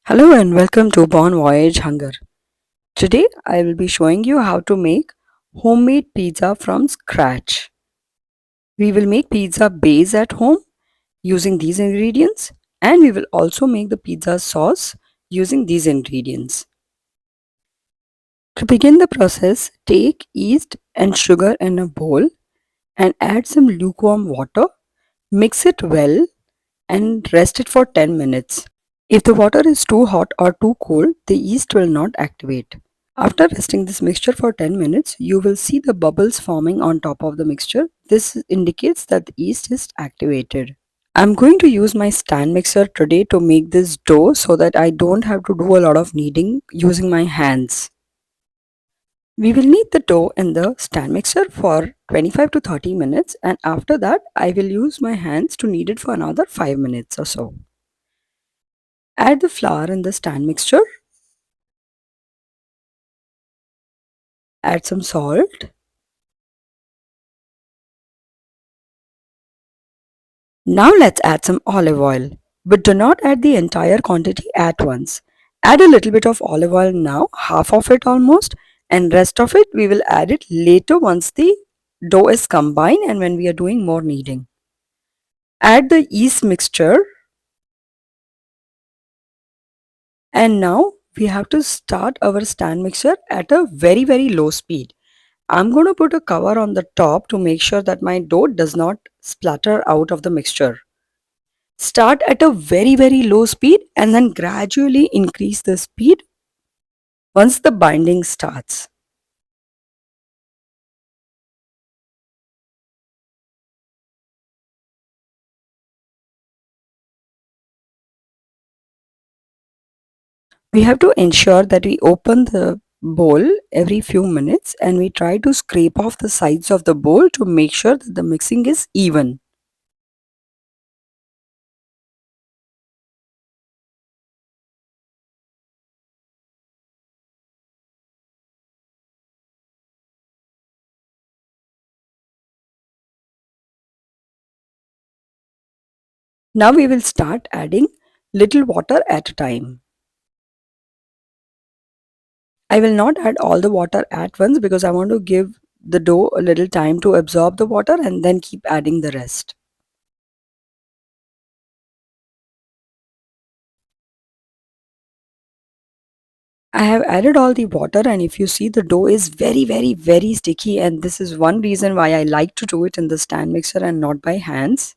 Hello and welcome to Bonvoyagehunger. Today I will be showing you how to make homemade pizza from scratch. We will make pizza base at home using these ingredients, and we will also make the pizza sauce using these ingredients. To begin the process, take yeast and sugar in a bowl and add some lukewarm water. Mix it well and rest it for 10 minutes. If the water is too hot or too cold, the yeast will not activate. After resting this mixture for 10 minutes, you will see the bubbles forming on top of the mixture. This indicates that the yeast is activated. I'm going to use my stand mixer today to make this dough so that I don't have to do a lot of kneading using my hands. We will knead the dough in the stand mixer for 25 to 30 minutes, and after that I will use my hands to knead it for another 5 minutes or so. Add the flour in the stand mixture, add some salt. Now let's add some olive oil, but do not add the entire quantity at once. Add a little bit of olive oil now, half of it almost, and rest of it we will add it later once the dough is combined and when we are doing more kneading. Add the yeast mixture, and now we have to start our stand mixer at a very low speed. I'm going to put a cover on the top to make sure that my dough does not splatter out of the mixture. Start at a very low speed and then gradually increase the speed once the binding starts. We have to ensure that we open the bowl every few minutes and we try to scrape off the sides of the bowl to make sure that the mixing is even. Now we will start adding little water at a time. I will not add all the water at once because I want to give the dough a little time to absorb the water and then keep adding the rest. I have added all the water, and if you see, the dough is very sticky, and this is one reason why I like to do it in the stand mixer and not by hands.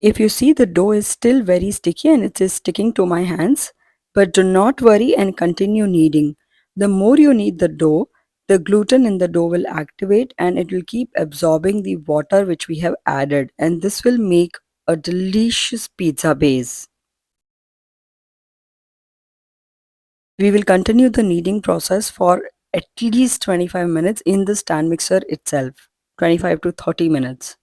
If you see, the dough is still very sticky and it is sticking to my hands, but do not worry and continue kneading. The more you knead the dough, the gluten in the dough will activate and it will keep absorbing the water which we have added, and this will make a delicious pizza base. We will continue the kneading process for at least 25 minutes in the stand mixer itself, 25 to 30 minutes.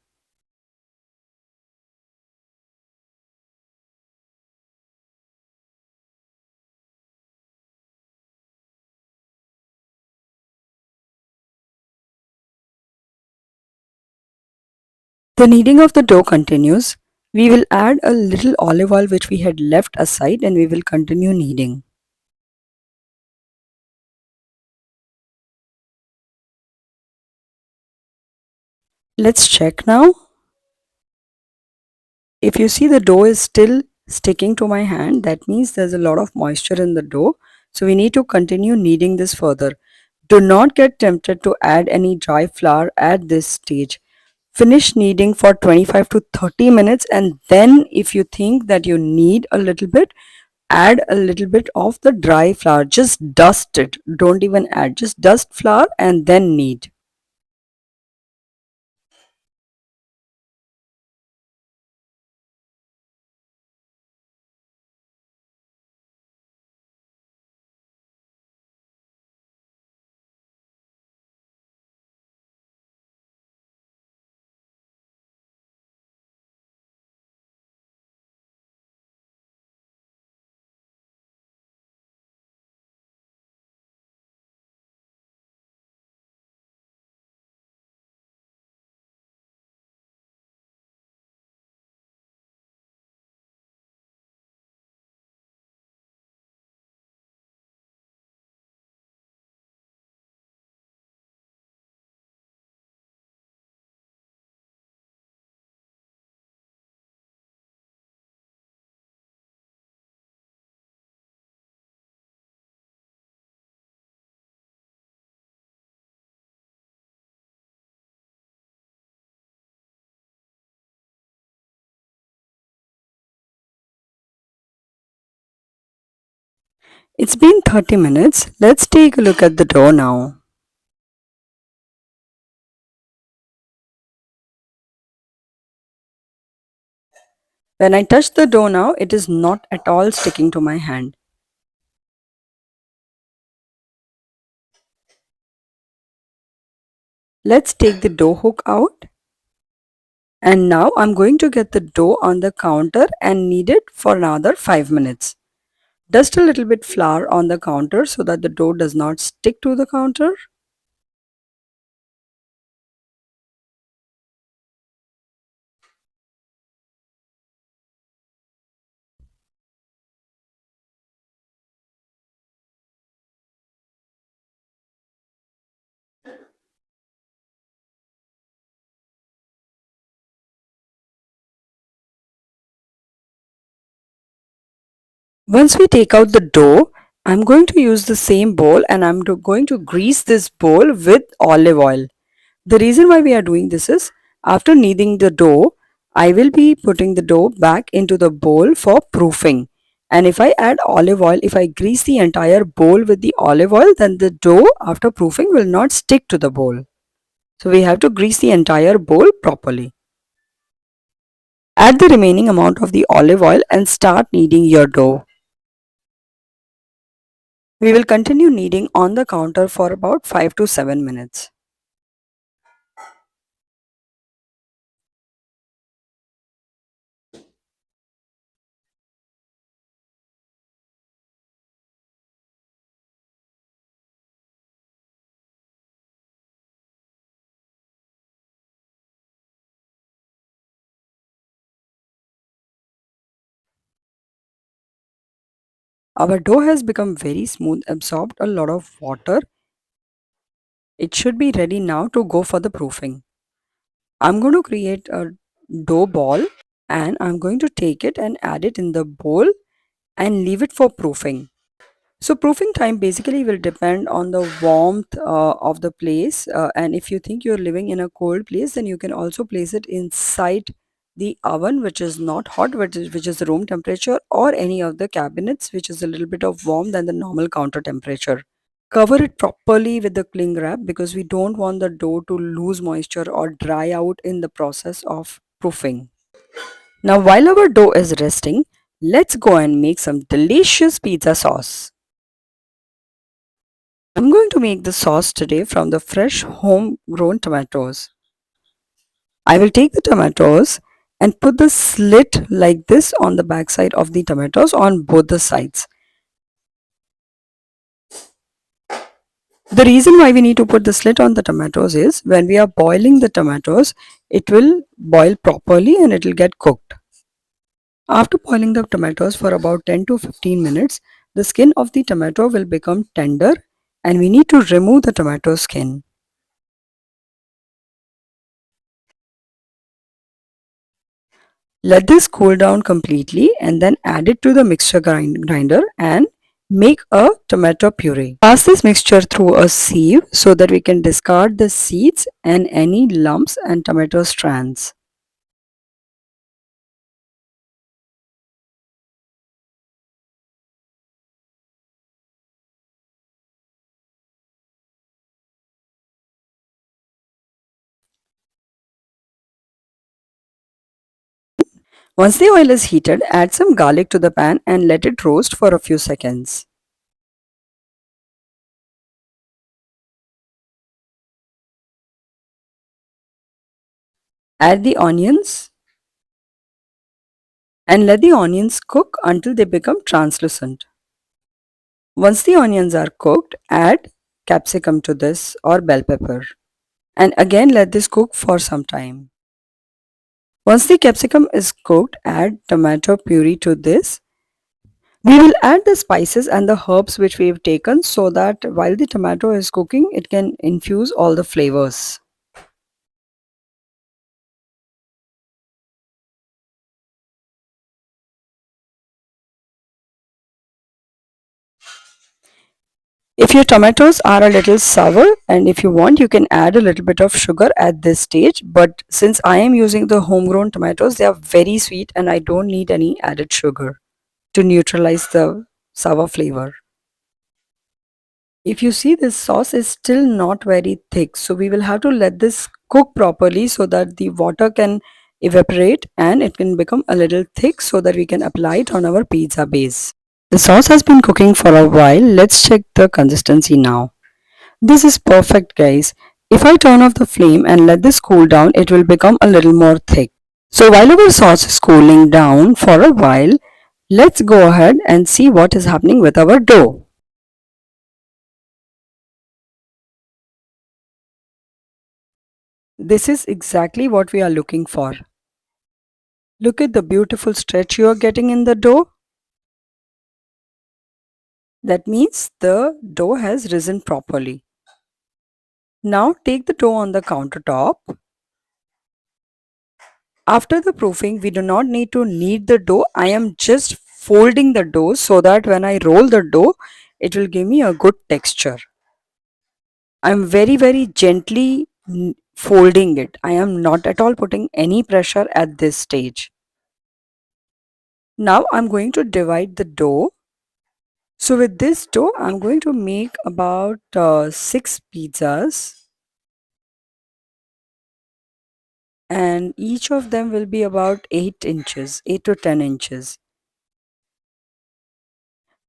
The kneading of the dough continues. We will add a little olive oil which we had left aside and we will continue kneading. Let's check now. If you see, the dough is still sticking to my hand, that means there's a lot of moisture in the dough. So we need to continue kneading this further. Do not get tempted to add any dry flour at this stage. Finish kneading for 25 to 30 minutes, and then if you think that you need a little bit, add a little bit of the dry flour. Just dust it. Don't even add. Just dust flour and then knead. It's been 30 minutes. Let's take a look at the dough now. When I touch the dough now, it is not at all sticking to my hand. Let's take the dough hook out. And now I'm going to get the dough on the counter and knead it for another 5 minutes. Dust a little bit flour on the counter so that the dough does not stick to the counter. Once we take out the dough, I'm going to use the same bowl and going to grease this bowl with olive oil. The reason why we are doing this is after kneading the dough, I will be putting the dough back into the bowl for proofing. And if I add olive oil, if I grease the entire bowl with the olive oil, then the dough after proofing will not stick to the bowl. So we have to grease the entire bowl properly. Add the remaining amount of the olive oil and start kneading your dough. We will continue kneading on the counter for about 5 to 7 minutes. Our dough has become very smooth, absorbed a lot of water. It should be ready now to go for the proofing. I'm going to create a dough ball and I'm going to take it and add it in the bowl and leave it for proofing. So proofing time basically will depend on the warmth of the place, and if you think you're living in a cold place, then you can also place it inside the oven which is not hot, which is room temperature, or any of the cabinets which is a little bit of warm than the normal counter temperature. Cover it properly with the cling wrap because we don't want the dough to lose moisture or dry out in the process of proofing. Now while our dough is resting, let's go and make some delicious pizza sauce. I'm going to make the sauce today from the fresh homegrown tomatoes. I will take the tomatoes and put the slit like this on the back side of the tomatoes on both the sides. The reason why we need to put the slit on the tomatoes is when we are boiling the tomatoes, it will boil properly and it will get cooked. After boiling the tomatoes for about 10 to 15 minutes, the skin of the tomato will become tender and we need to remove the tomato skin. Let this cool down completely and then add it to the mixture grinder and make a tomato puree. Pass this mixture through a sieve so that we can discard the seeds and any lumps and tomato strands. Once the oil is heated, add some garlic to the pan and let it roast for a few seconds. Add the onions and let the onions cook until they become translucent. Once the onions are cooked, add capsicum to this or bell pepper and again let this cook for some time. Once the capsicum is cooked, add tomato puree to this. We will add the spices and the herbs which we have taken so that while the tomato is cooking, it can infuse all the flavors. If your tomatoes are a little sour and if you want, you can add a little bit of sugar at this stage. But since I am using the homegrown tomatoes, they are very sweet and I don't need any added sugar to neutralize the sour flavor. If you see, this sauce is still not very thick, so we will have to let this cook properly so that the water can evaporate and it can become a little thick so that we can apply it on our pizza base. The sauce has been cooking for a while. Let's check the consistency now. This is perfect, guys. If I turn off the flame and let this cool down, it will become a little more thick. So while our sauce is cooling down for a while, let's go ahead and see what is happening with our dough. This is exactly what we are looking for. Look at the beautiful stretch you are getting in the dough. That means the dough has risen properly. Now take the dough on the countertop. After the proofing, we do not need to knead the dough. I am just folding the dough so that when I roll the dough, it will give me a good texture. I am very gently folding it. I am not at all putting any pressure at this stage. Now I'm going to divide the dough. So with this dough, I'm going to make about 6 pizzas, and each of them will be about 8 inches, 8 to 10 inches.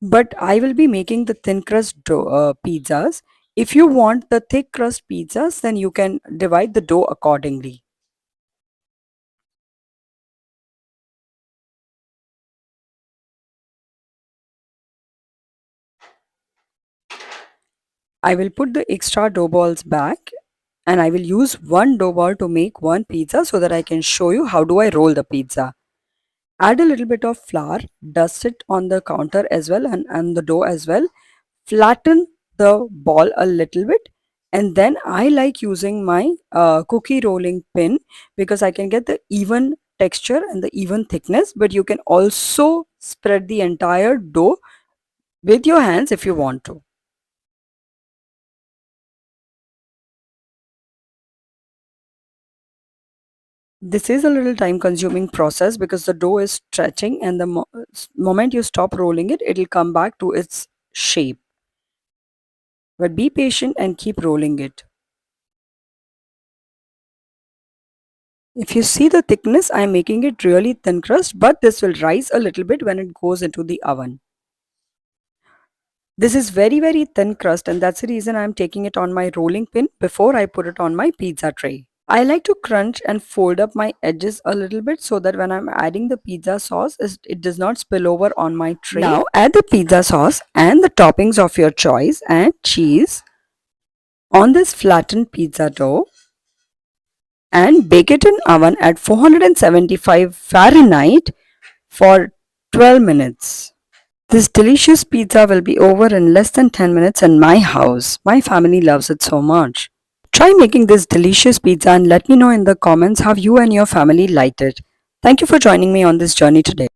But I will be making the thin crust pizzas. If you want the thick crust pizzas, then you can divide the dough accordingly. I will put the extra dough balls back, and I will use one dough ball to make one pizza so that I can show you how do I roll the pizza. Add a little bit of flour, dust it on the counter as well and the dough as well. Flatten the ball a little bit, and then I like using my cookie rolling pin because I can get the even texture and the even thickness, but you can also spread the entire dough with your hands if you want to. This is a little time consuming process because the dough is stretching, and the moment you stop rolling it, it will come back to its shape. But be patient and keep rolling it. If you see the thickness, I am making it really thin crust, but this will rise a little bit when it goes into the oven. This is very thin crust, and that's the reason I am taking it on my rolling pin before I put it on my pizza tray. I like to crunch and fold up my edges a little bit so that when I'm adding the pizza sauce, it does not spill over on my tray. Now add the pizza sauce and the toppings of your choice and cheese on this flattened pizza dough and bake it in oven at 475 Fahrenheit for 12 minutes. This delicious pizza will be over in less than 10 minutes in my house. My family loves it so much. Try making this delicious pizza and let me know in the comments how you and your family liked it. Thank you for joining me on this journey today.